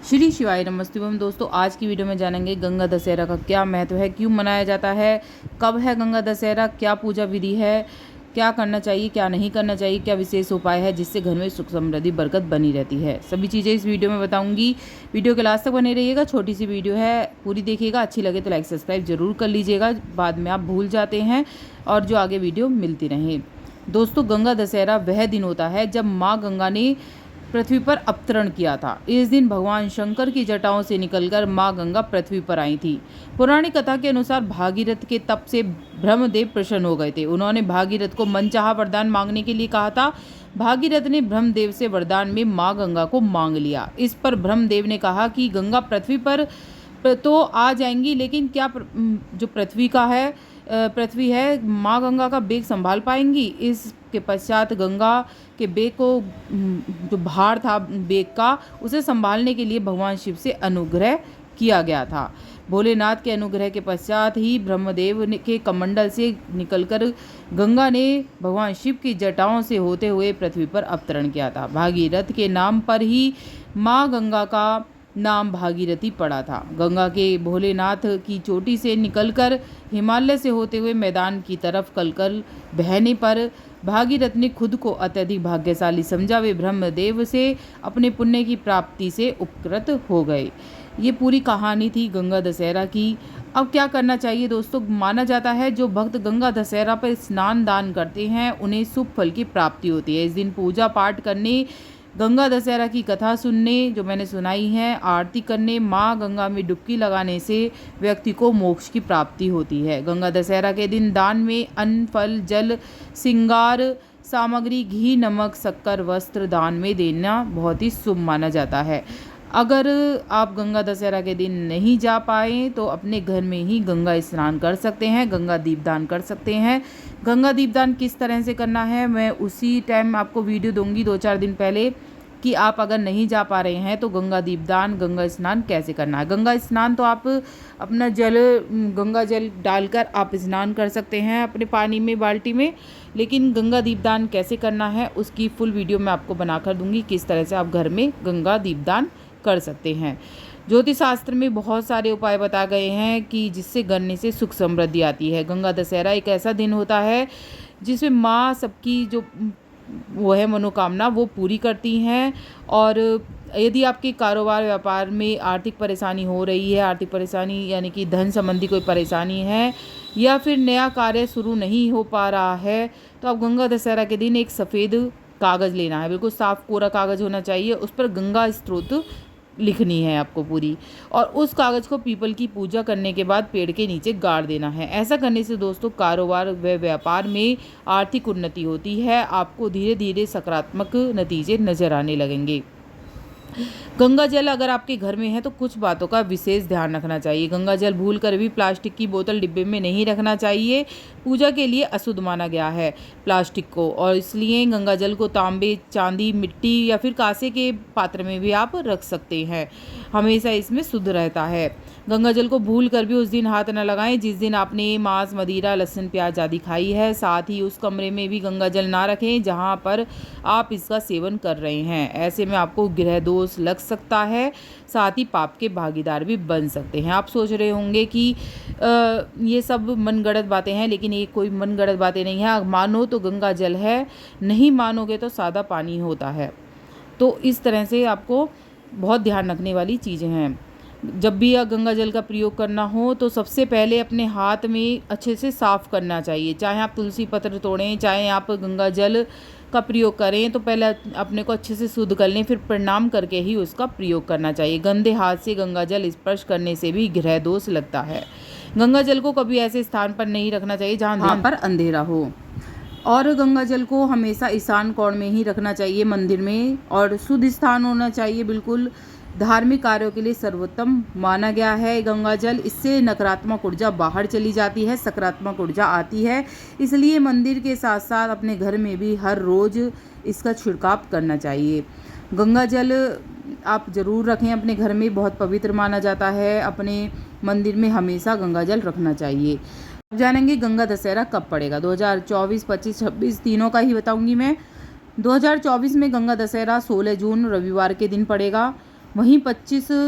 श्री शिवाय नमस्ते दोस्तों, आज की वीडियो में जानेंगे गंगा दशहरा का क्या महत्व है, क्यों मनाया जाता है, कब है गंगा दशहरा, क्या पूजा विधि है, क्या करना चाहिए क्या नहीं करना चाहिए, क्या विशेष उपाय है जिससे घर में सुख समृद्धि बरकत बनी रहती है। सभी चीज़ें इस वीडियो में बताऊंगी। वीडियो के लास्ट तक बने रहिएगा। छोटी सी वीडियो है, पूरी देखिएगा। अच्छी लगे तो लाइक सब्सक्राइब जरूर कर लीजिएगा, बाद में आप भूल जाते हैं और जो आगे वीडियो मिलती रहे। दोस्तों, गंगा दशहरा वह दिन होता है जब माँ गंगा ने पृथ्वी पर अवतरण किया था। इस दिन भगवान शंकर की जटाओं से निकलकर मां गंगा पृथ्वी पर आई थी। पौराणिक कथा के अनुसार भागीरथ के तप से ब्रह्मदेव प्रसन्न हो गए थे। उन्होंने भागीरथ को मनचाहा वरदान मांगने के लिए कहा था। भागीरथ ने ब्रह्मदेव से वरदान में मां गंगा को मांग लिया। इस पर ब्रह्मदेव ने कहा कि गंगा पृथ्वी पर तो आ जाएंगी, लेकिन क्या जो पृथ्वी है माँ गंगा का बेग संभाल पाएंगी। इसके पश्चात गंगा के बेग को जो भार था बेग का, उसे संभालने के लिए भगवान शिव से अनुग्रह किया गया था। भोलेनाथ के अनुग्रह के पश्चात ही ब्रह्मदेव के कमंडल से निकलकर गंगा ने भगवान शिव की जटाओं से होते हुए पृथ्वी पर अवतरण किया था। भागीरथ के नाम पर ही माँ गंगा का नाम भागीरथी पड़ा था। गंगा के भोलेनाथ की चोटी से निकलकर हिमालय से होते हुए मैदान की तरफ कलकल बहने पर भागीरथ ने खुद को अत्यधिक भाग्यशाली समझा। वे ब्रह्मदेव से अपने पुण्य की प्राप्ति से उपकृत हो गए। ये पूरी कहानी थी गंगा दशहरा की। अब क्या करना चाहिए दोस्तों, माना जाता है जो भक्त गंगा दशहरा पर स्नान दान करते हैं उन्हें शुभ फल की प्राप्ति होती है। इस दिन पूजा पाठ करने, गंगा दशहरा की कथा सुनने जो मैंने सुनाई है, आरती करने, माँ गंगा में डुबकी लगाने से व्यक्ति को मोक्ष की प्राप्ति होती है। गंगा दशहरा के दिन दान में अन्न, फल, जल, श्रृंगार सामग्री, घी, नमक, शक्कर, वस्त्र दान में देना बहुत ही शुभ माना जाता है। अगर आप गंगा दशहरा के दिन नहीं जा पाए तो अपने घर में ही गंगा स्नान कर सकते हैं, गंगा दीपदान कर सकते हैं। गंगा दीपदान किस तरह से करना है मैं उसी टाइम आपको वीडियो दूंगी 2-4 दिन पहले, कि आप अगर नहीं जा पा रहे हैं तो गंगा दीपदान, गंगा स्नान कैसे करना है। गंगा स्नान तो आप अपना गंगा जल डालकर आप स्नान कर सकते हैं अपने पानी में, बाल्टी में, लेकिन गंगा दीपदान कैसे करना है उसकी फुल वीडियो मैं आपको बनाकर दूंगी, किस तरह से आप घर में गंगा दीपदान कर सकते हैं। ज्योतिष शास्त्र में बहुत सारे उपाय बता गए हैं कि जिससे करने से सुख समृद्धि आती है। गंगा दशहरा एक ऐसा दिन होता है जिसमें माँ सबकी जो वो है मनोकामना वो पूरी करती हैं। और यदि आपके कारोबार व्यापार में आर्थिक परेशानी हो रही है, आर्थिक परेशानी यानी कि धन संबंधी कोई परेशानी है, या फिर नया कार्य शुरू नहीं हो पा रहा है, तो आप गंगा दशहरा के दिन एक सफ़ेद कागज़ लेना है, बिल्कुल साफ कोरा कागज़ होना चाहिए, उस पर गंगा स्तोत्र लिखनी है आपको पूरी, और उस कागज़ को पीपल की पूजा करने के बाद पेड़ के नीचे गाड़ देना है। ऐसा करने से दोस्तों कारोबार व व्यापार में आर्थिक उन्नति होती है। आपको धीरे धीरे सकारात्मक नतीजे नजर आने लगेंगे। गंगा जल अगर आपके घर में है तो कुछ बातों का विशेष ध्यान रखना चाहिए। गंगा जल भूलकर भी प्लास्टिक की बोतल डिब्बे में नहीं रखना चाहिए। पूजा के लिए अशुद्ध माना गया है प्लास्टिक को, और इसलिए गंगा जल को तांबे, चांदी, मिट्टी या फिर कांसे के पात्र में भी आप रख सकते हैं, हमेशा इसमें शुद्ध रहता है। गंगा जल को भूल कर भी उस दिन हाथ न लगाएं जिस दिन आपने मांस, मदिरा, लहसुन, प्याज आदि खाई है। साथ ही उस कमरे में भी गंगा जल ना रखें जहां पर आप इसका सेवन कर रहे हैं। ऐसे में आपको ग्रह दोष लग सकता है, साथ ही पाप के भागीदार भी बन सकते हैं। आप सोच रहे होंगे कि ये सब मनगढ़ंत बातें हैं, लेकिन ये कोई मनगढ़ंत बातें नहीं है। मानो तो गंगा जल है, नहीं मानोगे तो सादा पानी होता है। तो इस तरह से आपको बहुत ध्यान रखने वाली चीज़ें हैं। जब भी गंगा जल का प्रयोग करना हो तो सबसे पहले अपने हाथ में अच्छे से साफ़ करना चाहिए। चाहे आप तुलसी पत्र तोड़ें, चाहे आप गंगा जल का प्रयोग करें, तो पहले अपने को अच्छे से शुद्ध कर लें, फिर प्रणाम करके ही उसका प्रयोग करना चाहिए। गंदे हाथ से गंगा जल स्पर्श करने से भी ग्रह दोष लगता है। गंगा जल को कभी ऐसे स्थान पर नहीं रखना चाहिए जहाँ पर अंधेरा हो, और गंगा जल को हमेशा ईशान कोण में ही रखना चाहिए मंदिर में, और शुद्ध स्थान होना चाहिए बिल्कुल। धार्मिक कार्यों के लिए सर्वोत्तम माना गया है गंगा जल। इससे नकारात्मक ऊर्जा बाहर चली जाती है, सकारात्मक ऊर्जा आती है। इसलिए मंदिर के साथ साथ अपने घर में भी हर रोज़ इसका छिड़काव करना चाहिए। गंगा जल आप ज़रूर रखें अपने घर में, बहुत पवित्र माना जाता है। अपने मंदिर में हमेशा गंगा जल रखना चाहिए। अब जानेंगे गंगा दशहरा कब पड़ेगा। 2024, 25, 26 तीनों का ही बताऊंगी मैं। 2024 में गंगा दशहरा 16 जून रविवार के दिन पड़ेगा, वहीं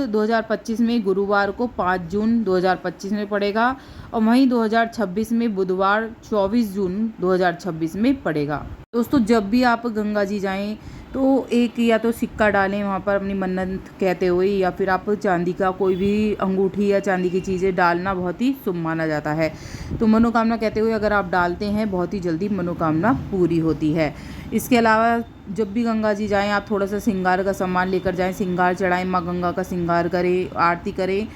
2025 में गुरुवार को 5 जून 2025 में पड़ेगा और वहीं 2026 में बुधवार 24 जून 2026 में पड़ेगा। दोस्तों जब भी आप गंगा जी जाएं तो एक या तो सिक्का डालें वहाँ पर अपनी मन्नत कहते हुए, या फिर आप चांदी का कोई भी अंगूठी या चांदी की चीज़ें डालना बहुत ही शुभ माना जाता है। तो मनोकामना कहते हुए अगर आप डालते हैं बहुत ही जल्दी मनोकामना पूरी होती है। इसके अलावा जब भी गंगा जी जाएं आप थोड़ा सा श्रृंगार का सामान लेकर जाएं, श्रृंगार चढ़ाएं, माँ गंगा का श्रृंगार करें, आरती करें,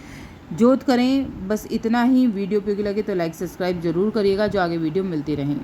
जोत करें। बस इतना ही। वीडियो उपयोगी लगे तो लाइक सब्सक्राइब जरूर करिएगा, जो आगे वीडियो मिलती रहें।